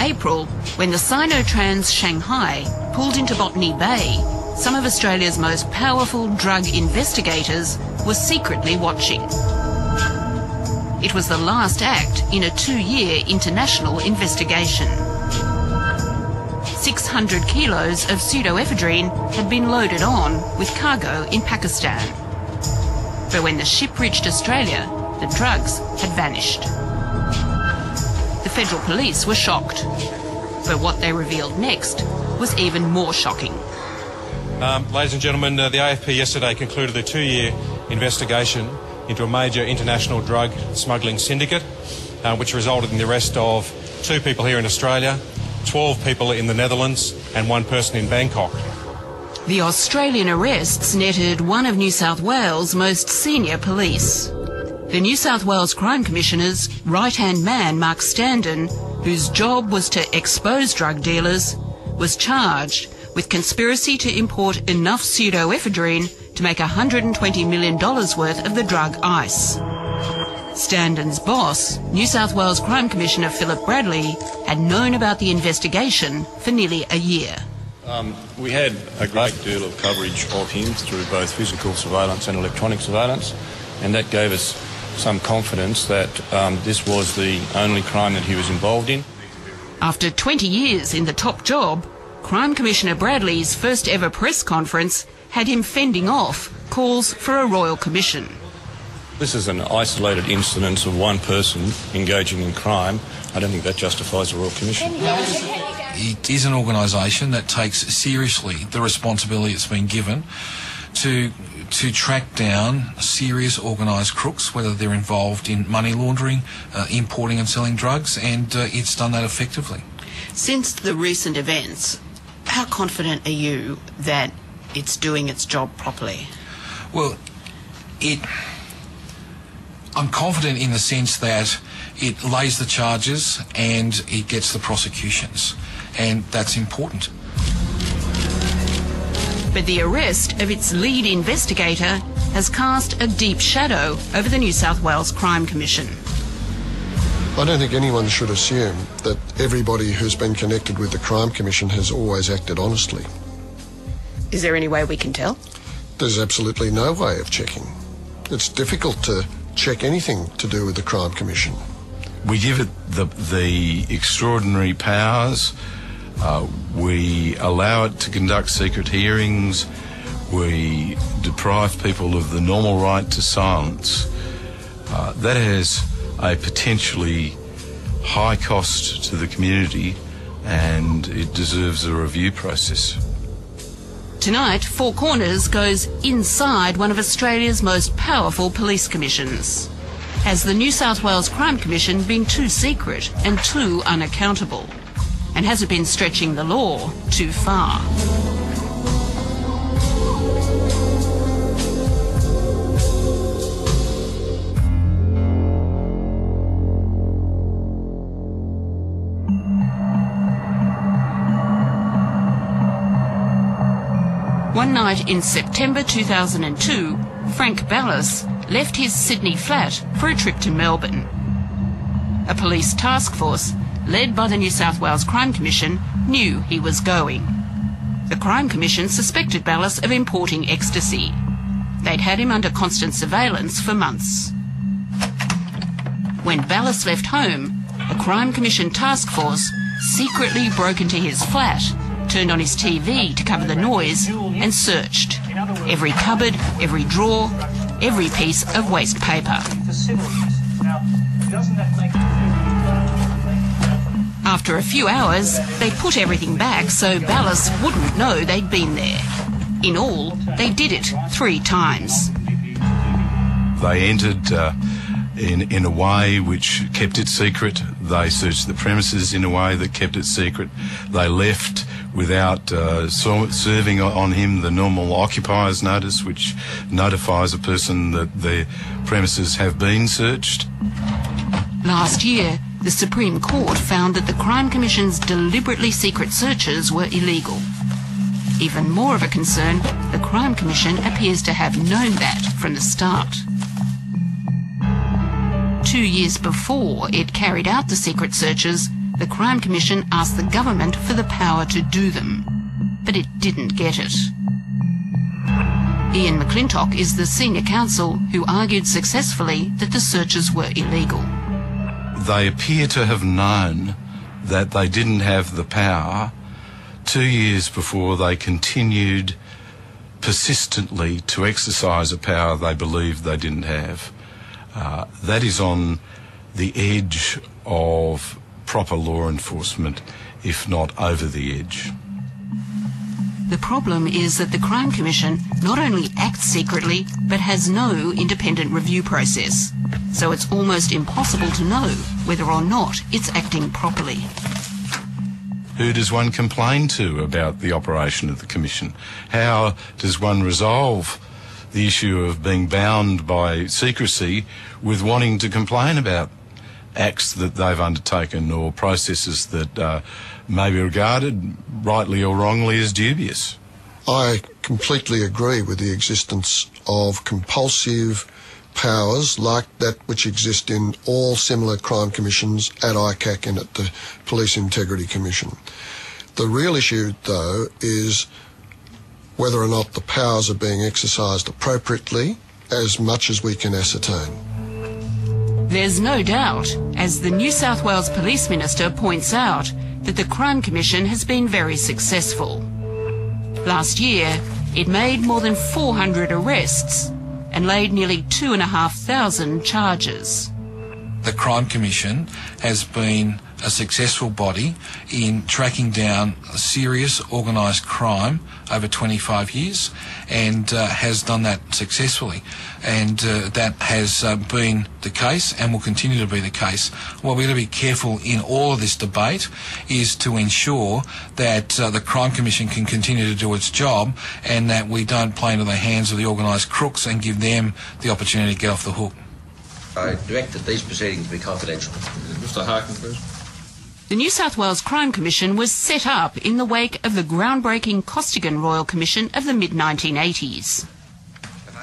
April, when the Sinotrans Shanghai pulled into Botany Bay, some of Australia's most powerful drug investigators were secretly watching. It was the last act in a 2-year international investigation. 600 kilos of pseudoephedrine had been loaded on with cargo in Pakistan. But when the ship reached Australia, the drugs had vanished. The federal police were shocked. But what they revealed next was even more shocking. Ladies and gentlemen, the AFP yesterday concluded a 2-year investigation into a major international drug smuggling syndicate, which resulted in the arrest of 2 people here in Australia, 12 people in the Netherlands and 1 person in Bangkok. The Australian arrests netted one of New South Wales' most senior police. The New South Wales Crime Commissioner's right-hand man, Mark Standen, whose job was to expose drug dealers, was charged with conspiracy to import enough pseudoephedrine to make $120 million worth of the drug ice. Standen's boss, New South Wales Crime Commissioner Philip Bradley, had known about the investigation for nearly a year. We had a great deal of coverage of him through both physical surveillance and electronic surveillance, and that gave us some confidence that this was the only crime that he was involved in. After 20 years in the top job, Crime Commissioner Bradley's first ever press conference had him fending off calls for a royal commission. This is an isolated incident of one person engaging in crime. I don't think that justifies a royal commission. It is an organisation that takes seriously the responsibility it's been given to track down serious organised crooks, whether they're involved in money laundering, importing and selling drugs, and it's done that effectively. Since the recent events, how confident are you that it's doing its job properly? Well, I'm confident in the sense that it lays the charges and it gets the prosecutions, and that's important. But the arrest of its lead investigator has cast a deep shadow over the New South Wales Crime Commission. I don't think anyone should assume that everybody who's been connected with the Crime Commission has always acted honestly. Is there any way we can tell? There's absolutely no way of checking. It's difficult to check anything to do with the Crime Commission. We give it the extraordinary powers. We allow it to conduct secret hearings. We deprive people of the normal right to silence. That has a potentially high cost to the community, and it deserves a review process. Tonight, Four Corners goes inside one of Australia's most powerful police commissions. Has the New South Wales Crime Commission been too secret and too unaccountable? And has it been stretching the law too far? One night in September 2002, Frank Ballas left his Sydney flat for a trip to Melbourne. A police task force, led by the New South Wales Crime Commission, knew he was going. The Crime Commission suspected Ballas of importing ecstasy. They'd had him under constant surveillance for months. When Ballas left home, the Crime Commission task force secretly broke into his flat, turned on his TV to cover the noise, and searched every cupboard, every drawer, every piece of waste paper. After a few hours, they put everything back so Ballas wouldn't know they'd been there. In all, they did it 3 times. They entered in a way which kept it secret. They searched the premises in a way that kept it secret. They left without serving on him the normal occupier's notice, which notifies a person that their premises have been searched. Last year, the Supreme Court found that the Crime Commission's deliberately secret searches were illegal. Even more of a concern, the Crime Commission appears to have known that from the start. 2 years before it carried out the secret searches, the Crime Commission asked the government for the power to do them, but it didn't get it. Ian McClintock is the senior counsel who argued successfully that the searches were illegal. They appear to have known that they didn't have the power 2 years before they continued persistently to exercise a power they believed they didn't have. That is on the edge of proper law enforcement, if not over the edge. The problem is that the Crime Commission not only acts secretly, but has no independent review process. So it's almost impossible to know whether or not it's acting properly. Who does one complain to about the operation of the Commission? How does one resolve the issue of being bound by secrecy with wanting to complain about acts that they've undertaken or processes that may be regarded, rightly or wrongly, as dubious? I completely agree with the existence of compulsive powers like that which exist in all similar crime commissions at ICAC and at the Police Integrity Commission. The real issue, though, is whether or not the powers are being exercised appropriately, as much as we can ascertain. There's no doubt, as the New South Wales Police Minister points out, that the Crime Commission has been very successful. Last year, it made more than 400 arrests and laid nearly 2,500 charges. The Crime Commission has been a successful body in tracking down serious organised crime over 25 years and has done that successfully. And that has been the case and will continue to be the case. What we're going to be careful in all of this debate is to ensure that the Crime Commission can continue to do its job and that we don't play into the hands of the organised crooks and give them the opportunity to get off the hook. I directed these proceedings to be confidential. Mr. Harkin, please. The New South Wales Crime Commission was set up in the wake of the groundbreaking Costigan Royal Commission of the mid-1980s.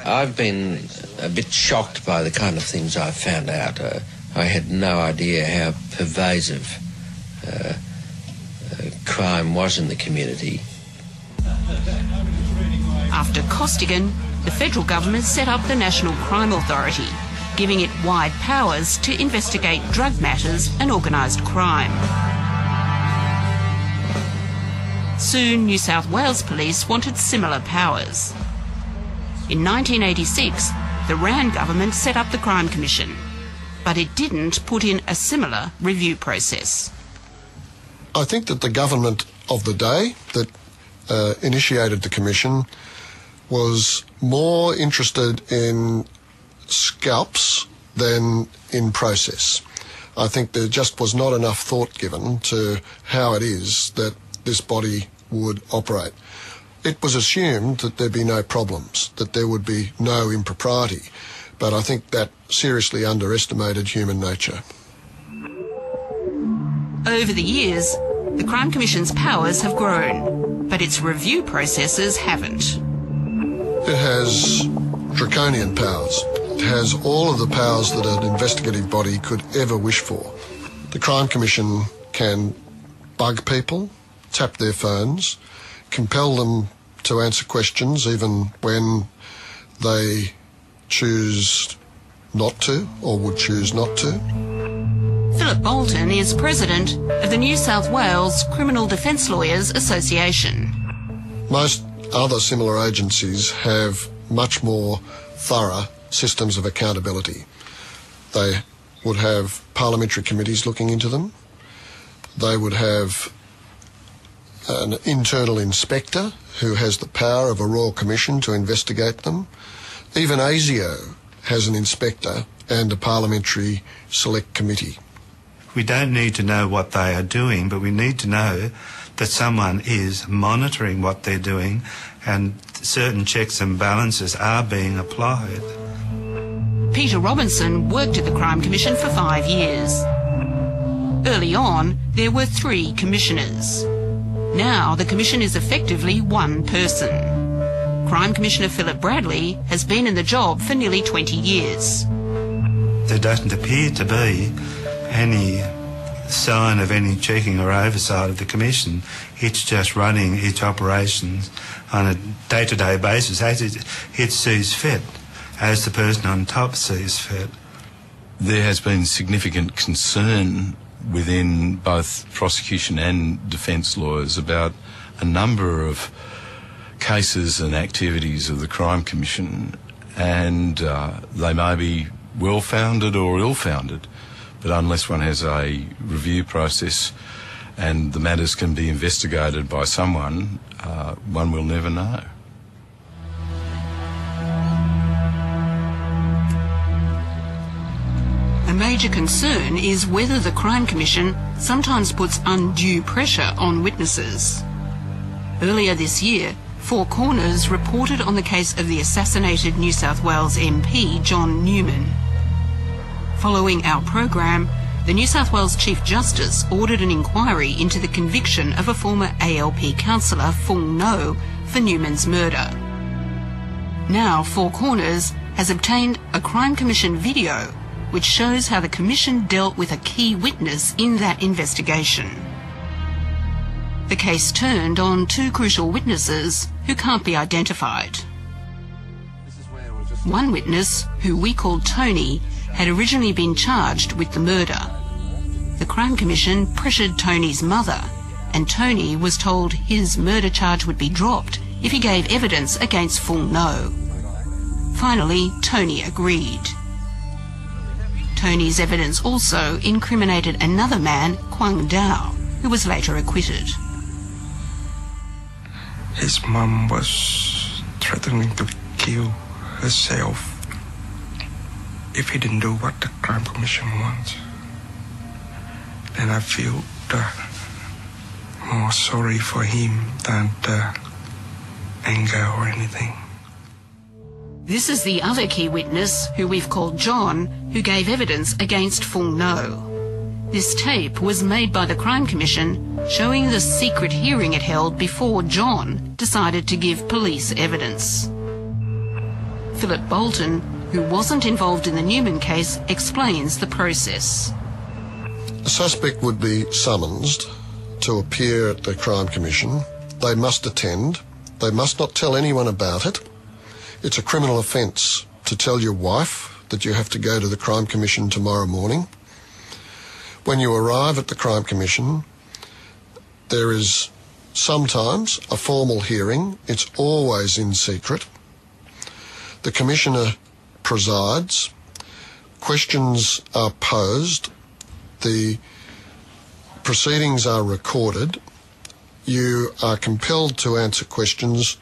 I've been a bit shocked by the kind of things I've found out. I had no idea how pervasive crime was in the community. After Costigan, the federal government set up the National Crime Authority, giving it wide powers to investigate drug matters and organised crime. Soon, New South Wales Police wanted similar powers. In 1986, the Rann government set up the Crime Commission, but it didn't put in a similar review process. I think that the government of the day that initiated the commission was more interested in scalps than in process. I think there just was not enough thought given to how it is that this body would operate. It was assumed that there'd be no problems, that there would be no impropriety, but I think that seriously underestimated human nature. Over the years, the Crime Commission's powers have grown, but its review processes haven't. It has draconian powers. It has all of the powers that an investigative body could ever wish for. The Crime Commission can bug people, tap their phones, compel them to answer questions even when they choose not to or would choose not to. Philip Bolton is president of the New South Wales Criminal Defence Lawyers Association. Most other similar agencies have much more thorough systems of accountability. They would have parliamentary committees looking into them. They would have an internal inspector who has the power of a Royal Commission to investigate them. Even ASIO has an inspector and a parliamentary select committee. We don't need to know what they are doing, but we need to know that someone is monitoring what they're doing and certain checks and balances are being applied. Peter Robinson worked at the Crime Commission for 5 years. Early on, there were 3 commissioners. Now the commission is effectively one person. Crime Commissioner Philip Bradley has been in the job for nearly 20 years. There doesn't appear to be any sign of any checking or oversight of the Commission. It's just running its operations on a day-to-day basis as it sees fit, as the person on top sees fit. There has been significant concern within both prosecution and defence lawyers about a number of cases and activities of the Crime Commission, and they may be well-founded or ill-founded, but unless one has a review process and the matters can be investigated by someone, one will never know. A major concern is whether the Crime Commission sometimes puts undue pressure on witnesses. Earlier this year, Four Corners reported on the case of the assassinated New South Wales MP John Newman. Following our program, the New South Wales Chief Justice ordered an inquiry into the conviction of a former ALP councillor, Fung No, for Newman's murder. Now Four Corners has obtained a Crime Commission video which shows how the Commission dealt with a key witness in that investigation. The case turned on two crucial witnesses who can't be identified. One witness, who we called Tony, had originally been charged with the murder. The Crime Commission pressured Tony's mother, and Tony was told his murder charge would be dropped if he gave evidence against Fung No. Finally, Tony agreed. Tony's evidence also incriminated another man, Kwang Dao, who was later acquitted. His mum was threatening to kill herself if he didn't do what the Crime Commission wants. Then I feel more sorry for him than the anger or anything. This is the other key witness, who we've called John, who gave evidence against Fung No. This tape was made by the Crime Commission, showing the secret hearing it held before John decided to give police evidence. Philip Bolton, who wasn't involved in the Newman case, explains the process. A suspect would be summoned to appear at the Crime Commission. They must attend. They must not tell anyone about it. It's a criminal offence to tell your wife that you have to go to the Crime Commission tomorrow morning. When you arrive at the Crime Commission, there is sometimes a formal hearing. It's always in secret. The Commissioner presides. Questions are posed. The proceedings are recorded. You are compelled to answer questions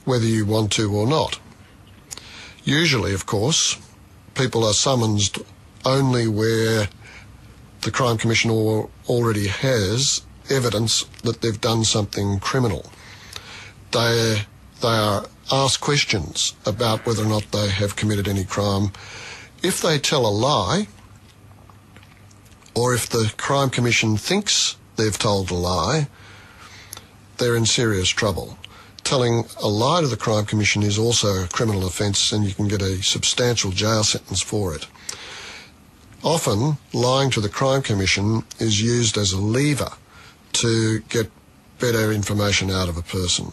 whether you want to or not. Usually, of course, people are summoned only where the Crime Commission already has evidence that they've done something criminal. They are asked questions about whether or not they have committed any crime. If they tell a lie, or if the Crime Commission thinks they've told a lie, they're in serious trouble. Telling a lie to the Crime Commission is also a criminal offence, and you can get a substantial jail sentence for it. Often, lying to the Crime Commission is used as a lever to get better information out of a person.